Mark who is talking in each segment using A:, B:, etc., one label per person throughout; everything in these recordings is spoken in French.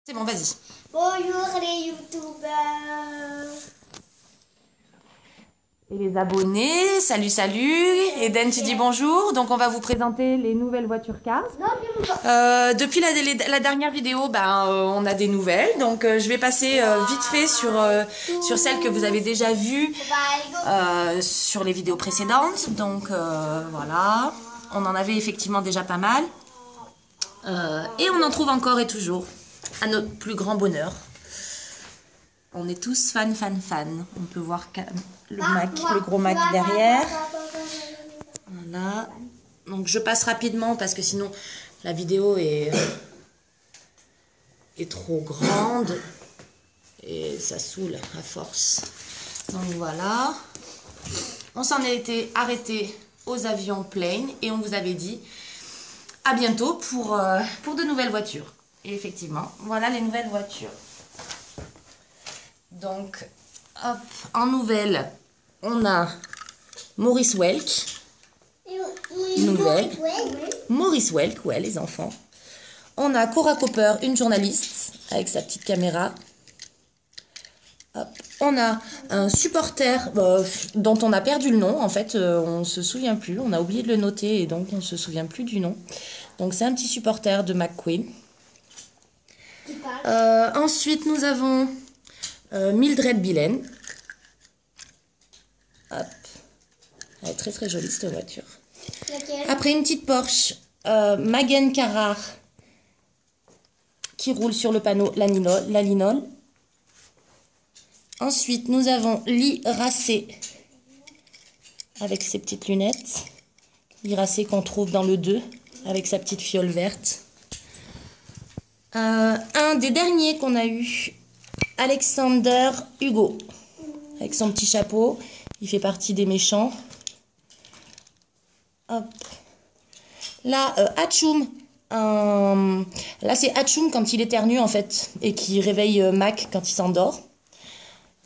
A: C'est bon, vas-y.
B: Bonjour les youtubeurs.
A: Et les abonnés, salut, salut. Eden, tu dis bonjour. Donc, on va vous présenter les nouvelles voitures Cars. Depuis la dernière vidéo, on a des nouvelles. Donc, je vais passer vite fait sur celles que vous avez déjà vues sur les vidéos précédentes. Donc, voilà. On en avait effectivement déjà pas mal. Et on en trouve encore et toujours. À notre plus grand bonheur. On est tous fans. On peut voir le gros Mac derrière. Voilà. Donc je passe rapidement parce que sinon la vidéo est trop grande. Et ça saoule à force. Donc voilà. On s'en est été arrêté aux avions Plane. Et on vous avait dit à bientôt pour de nouvelles voitures. Et effectivement, voilà les nouvelles voitures. Donc, hop, en nouvelle, on a Maurice Welk. Nouvelle. Maurice Welk, ouais, les enfants. On a Cora Cooper, une journaliste, avec sa petite caméra. Hop. On a un supporter dont on a perdu le nom. En fait, on ne se souvient plus. On a oublié de le noter et donc on ne se souvient plus du nom. Donc, c'est un petit supporter de McQueen. Ensuite, nous avons Mildred Billen. Hop. Elle est très très jolie cette voiture.
B: Laquelle?
A: Après, une petite Porsche Magen Carrard qui roule sur le panneau la linole. Ensuite, nous avons Lee Racé avec ses petites lunettes. Lee Racé qu'on trouve dans le 2 avec sa petite fiole verte. Un des derniers qu'on a eu, Alexander Hugo, avec son petit chapeau. Il fait partie des méchants. Hop. Là, Hatchoum. Là, c'est Hatchoum quand il éternue, en fait, et qui réveille Mac quand il s'endort.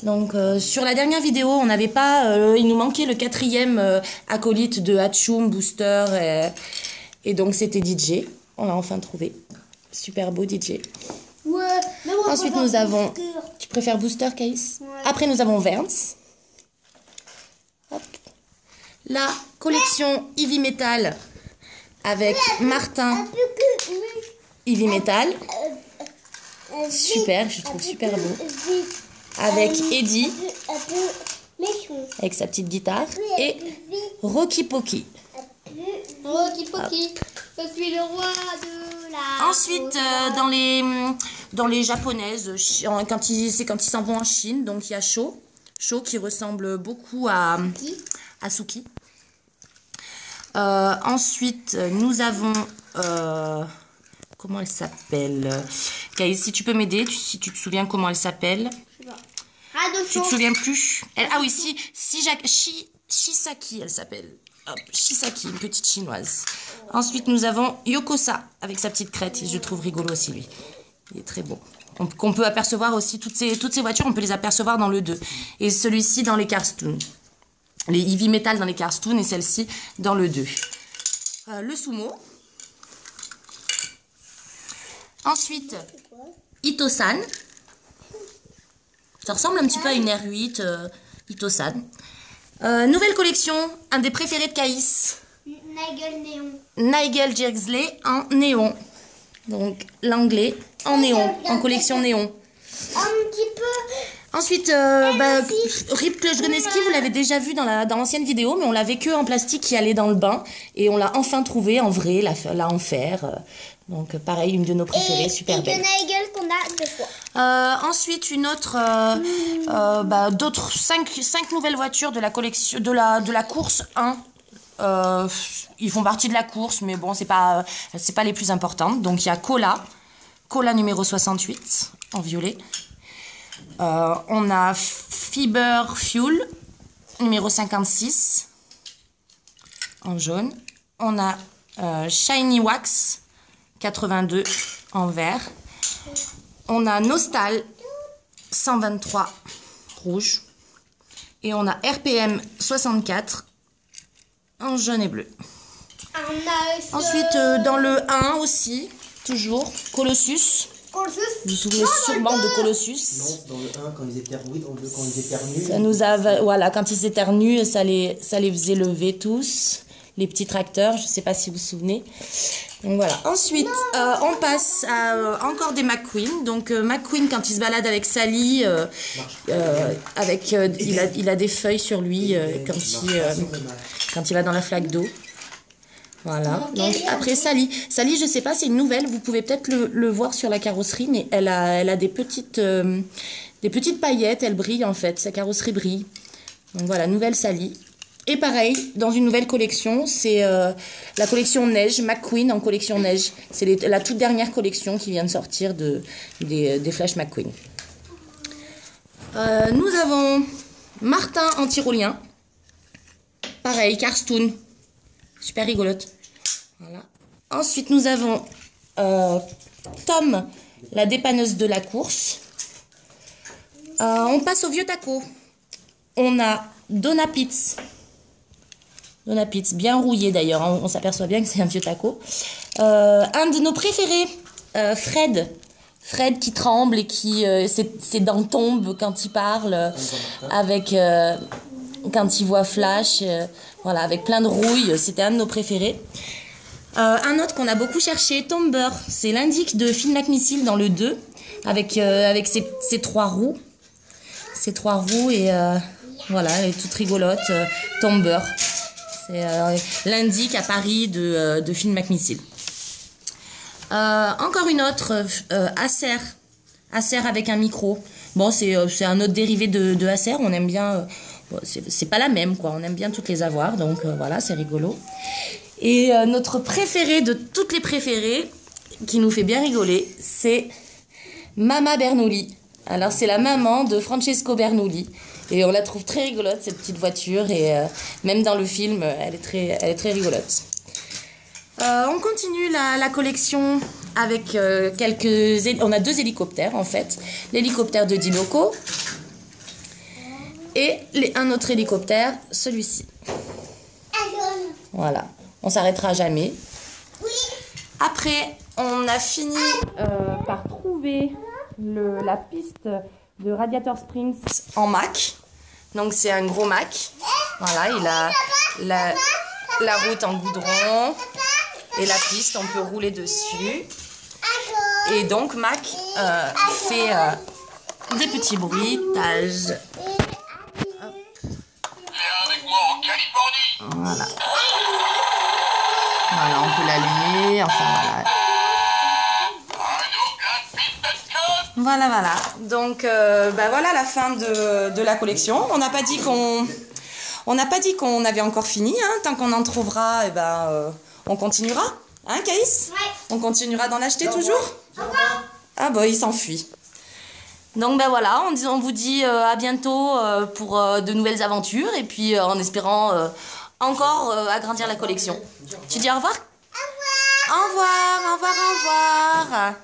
A: Donc, sur la dernière vidéo, on n'avait pas... il nous manquait le 4e acolyte de Hatchoum, Booster, et donc c'était DJ. On l'a enfin trouvé. Super beau DJ.
B: Ouais, mais moi,
A: ensuite, nous avons...
B: Booster.
A: Tu préfères Booster, Caïs?
B: Ouais.
A: Après, nous avons Vance. Hop. La collection Heavy Metal avec Martin Heavy Metal. Super, je trouve super beau. Avec Eddie, avec sa petite guitare. Et Rocky Pocky.
B: Rocky Pocky, je suis le roi de la...
A: Ensuite, dans les japonaises, quand ils s'en vont en Chine, donc il y a Sho qui ressemble beaucoup à Suki. Ensuite, nous avons... comment elle s'appelle? Kay, si tu peux m'aider, si tu te souviens comment elle s'appelle. Tu te souviens plus? Ah oui, Shisaki, elle s'appelle. Hop, Shisaki, une petite chinoise. Ensuite, nous avons Yokosa avec sa petite crête. Je le trouve rigolo aussi, lui. Il est très beau. Qu'on peut apercevoir aussi, toutes ces voitures, on peut les apercevoir dans le 2. Et celui-ci dans les Carstoon. Les Heavy Metal dans les Carstoon et celle-ci dans le 2. Le Sumo. Ensuite, Ito-san. Ça ressemble un petit peu à une R8, Ito-san. Nouvelle collection, un des préférés de Caïs.
B: Nigel Néon.
A: Nigel Jersley en néon. Donc l'anglais en néon, en collection néon.
B: Un petit peu.
A: Ensuite, Rip Klojgoneski, vous l'avez déjà vu dans l'ancienne vidéo, mais on l'avait que en plastique qui allait dans le bain. Et on l'a enfin trouvé en vrai, là en fer. Donc pareil, une de nos préférées, super belle.
B: Et Nigel qu'on a 2 fois.
A: Ensuite, une autre, d'autres 5 nouvelles voitures de la collection, de la course 1. Ils font partie de la course, mais bon, c'est pas les plus importantes. Donc il y a Cola numéro 68 en violet. On a Fiber Fuel numéro 56 en jaune. On a Shiny Wax 82 en vert. On a Nostal 123 rouge. Et on a RPM 64 en jaune et bleu. Ensuite, dans le 1 aussi, toujours, Colossus
B: Colossus.
A: Vous vous souvenez sûrement de Colossus.
C: Non, c'est dans le 1 quand ils éternuent. Oui, dans le 2 quand ils éternuent.
A: Ça nous a, voilà, quand ils éternuent, ça les faisait lever tous. Les petits tracteurs, je ne sais pas si vous vous souvenez. Donc voilà. Ensuite, on passe à encore des McQueen. Donc McQueen, quand il se balade avec Sally, il a des feuilles sur lui quand il va dans la flaque d'eau. Voilà. Donc après Sally, je sais pas, c'est une nouvelle. Vous pouvez peut-être le voir sur la carrosserie, mais elle a des petites paillettes. Elle brille en fait. Sa carrosserie brille. Donc voilà, nouvelle Sally. Et pareil, dans une nouvelle collection, c'est la collection Neige, McQueen en collection Neige. C'est la toute dernière collection qui vient de sortir des Flash McQueen. Nous avons Martin en tyrolien. Pareil, Carstoon. Super rigolote. Voilà. Ensuite, nous avons Tom, la dépanneuse de la course. On passe au vieux taco. On a Donna Pitts. Donna Pitts, bien rouillé d'ailleurs. On s'aperçoit bien que c'est un vieux taco. Un de nos préférés, Fred. Fred qui tremble et qui ses dents tombent quand il parle, quand il voit Flash, voilà, avec plein de rouille. C'était un de nos préférés. Un autre qu'on a beaucoup cherché, Tomber. C'est l'indique de Finn McMissile dans le 2, avec ses 3 roues. Ses 3 roues et voilà, elle est toute rigolote. Tomber. C'est l'indique à Paris de Finn McMissile. Encore une autre, Acer. Acer avec un micro. Bon, c'est un autre dérivé de Acer. On aime bien. C'est pas la même, quoi. On aime bien toutes les avoir. Donc voilà, c'est rigolo. Et notre préféré de toutes les préférées, qui nous fait bien rigoler, c'est Mama Bernoulli. Alors, c'est la maman de Francesco Bernoulli. Et on la trouve très rigolote, cette petite voiture. Et même dans le film, elle est très rigolote. On continue la collection avec on a 2 hélicoptères, en fait. L'hélicoptère de Dinoco et un autre hélicoptère, celui-ci. Voilà. On s'arrêtera jamais. Après, on a fini par trouver la piste de Radiator Springs en Mac. Donc c'est un gros Mac. Voilà, il a la route en goudron et la piste, on peut rouler dessus. Et donc Mac fait des petits bruitages. Voilà. Voilà, on peut l'allumer. Enfin voilà. Voilà. Donc, voilà la fin de la collection. On n'a pas dit qu'on avait encore fini. Hein. Tant qu'on en trouvera, on continuera. Hein, Caïs? Ouais. On continuera d'en acheter toujours? Ah bah, il s'enfuit. Donc, voilà, on vous dit à bientôt pour de nouvelles aventures. Et puis, en espérant encore agrandir la collection. Tu dis au revoir? Au revoir. Au revoir.